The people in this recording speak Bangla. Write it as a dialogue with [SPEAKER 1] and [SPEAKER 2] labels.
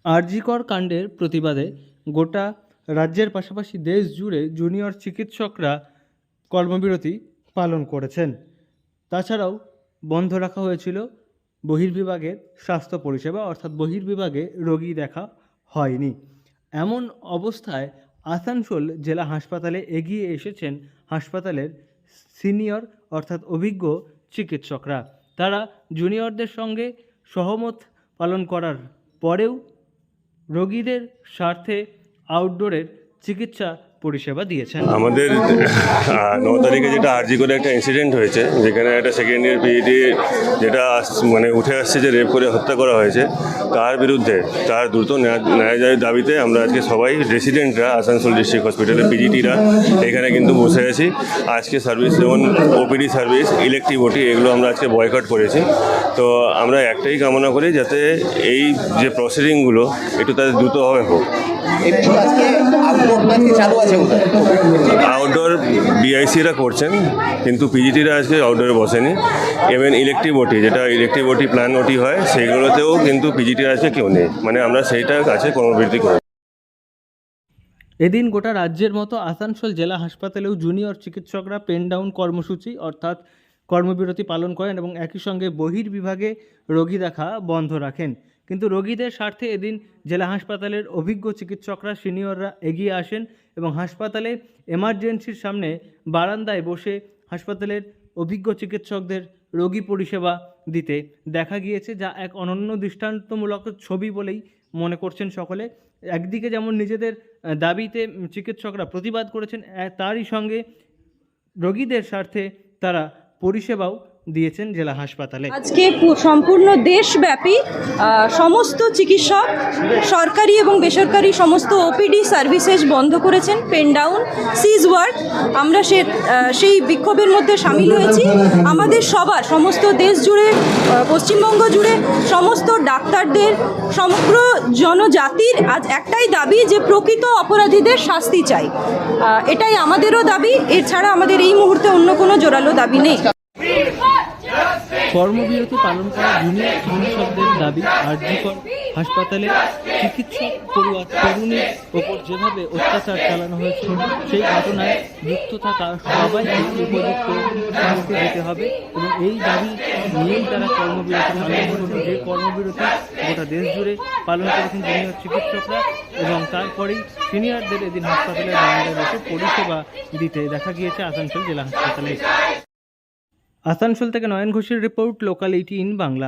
[SPEAKER 1] আরজিকর কাণ্ডের প্রতিবাদে গোটা রাজ্যের পাশাপাশি দেশ জুড়ে জুনিয়র চিকিৎসকরা কর্মবিরতি পালন করেছেন। তাছাড়াও বন্ধ রাখা হয়েছিল বহির্বিভাগের স্বাস্থ্য পরিষেবা, অর্থাৎ বহির্বিভাগে রোগী দেখা হয়নি। এমন অবস্থায় আসানসোল জেলা হাসপাতালে এগিয়ে এসেছেন হাসপাতালের সিনিয়র অর্থাৎ অভিজ্ঞ চিকিৎসকরা। তারা জুনিয়রদের সঙ্গে সহমত পালন করার পরেও রোগীদের স্বার্থে আউটডোরের চিকিৎসা পরিষেবা দিয়েছেন।
[SPEAKER 2] আমাদের 9 তারিখে যেটা আরজি করে একটা ইনসিডেন্ট হয়েছে, যেখানে একটা সেকেন্ড ইয়ার পিএইচডি যেটা উঠে আসছে যে রেপ করে হত্যা করা হয়েছে, তার বিরুদ্ধে তার দ্রুত ন্যায় দাবিতে আমরা আজকে সবাই রেসিডেন্টরা আসানসোল ডিস্ট্রিক্ট হসপিটালের পিজিটিরা এখানে কিন্তু বসে আছি। আজকে সার্ভিস যেমন ওপিডি সার্ভিস, ইলেকটিভ ওটি, এগুলো আমরা আজকে বয়কট করেছি। তো আমরা একটাই কামনা করি যাতে এই যে প্রসিডিংগুলো একটু তাদের দ্রুতভাবে হোক। আউটডোর বিআইসিরা করছেন, কিন্তু পিজিটিরা আজকে আউটডোরে বসেনি। ইভেন ইলেকটিভ ওটি, যেটা ইলেকটিভ ওটি প্ল্যান ওটি হয়, সেইগুলোতেও কিন্তু পিজিটির আজকে কেউ নেই। মানে আমরা সেইটার কাছে কর্মবিরতি করি।
[SPEAKER 1] এদিন গোটা রাজ্যের মতো আসানসোল জেলা হাসপাতালেও জুনিয়র চিকিৎসকরা পেন ডাউন কর্মসূচি অর্থাৎ কর্মবিরতি পালন করেন এবং একই সঙ্গে বহির্বিভাগে রোগী দেখা বন্ধ রাখেন। কিন্তু রোগীদের স্বার্থে এদিন জেলা হাসপাতালের অভিজ্ঞ চিকিৎসকরা সিনিয়ররা এগিয়ে আসেন এবং হাসপাতালে এমার্জেন্সির সামনে বারান্দায় বসে হাসপাতালের অভিজ্ঞ চিকিৎসকদের রোগী পরিষেবা দিতে দেখা গিয়েছে, যা এক অনন্য দৃষ্টান্তমূলক ছবি বলেই মনে করছেন সকলে। একদিকে যেমন নিজেদের দাবিতে চিকিৎসকরা প্রতিবাদ করেছেন, তারই সঙ্গে রোগীদের স্বার্থে তারা পরিষেবাও দিয়েছেন জেলা হাসপাতালে।
[SPEAKER 3] আজকে সম্পূর্ণ দেশব্যাপী সমস্ত চিকিৎসক সরকারি এবং বেসরকারি সমস্ত ওপিডি সার্ভিসেস বন্ধ করেছেন, পেন ডাউন, সিজ ওয়ার্ক। আমরা সেই বিক্ষোভের মধ্যে সামিল হয়েছি। আমাদের সবার সমস্ত দেশ জুড়ে, পশ্চিমবঙ্গ জুড়ে সমস্ত ডাক্তারদের, সমগ্র জনজাতির আজ একটাই দাবি যে প্রকৃত অপরাধীদের শাস্তি চাই। এটাই আমাদেরও দাবি। এছাড়া আমাদের এই মুহূর্তে অন্য কোনো জোরালো দাবি নেই।
[SPEAKER 1] কর্মবিরতি পালন করা জুনিয়র চিকিৎসকদের দাবি, আরজিকর হাসপাতালে চিকিৎসক তরুণীর ওপর যেভাবে অত্যাচার চালানো হয়েছে সেই ঘটনায় যুক্ত থাকা সবাইকে উপযুক্ত শাস্তি দিতে হবে এবং এই দাবি নিয়েই তারা কর্মবিরতি পালন করেছেন। যে কর্মবিরতি গোটা দেশ জুড়ে পালন করেছেন জুনিয়র চিকিৎসকরা এবং তারপরেই সিনিয়রদের এদিন হাসপাতালের বারান্দায় বসে পরিষেবা দিতে দেখা গিয়েছে আসানসোল জেলা হাসপাতালে। আসানসোল থেকে নয়ন ঘোষের রিপোর্ট, লোকাল 18 বাংলা।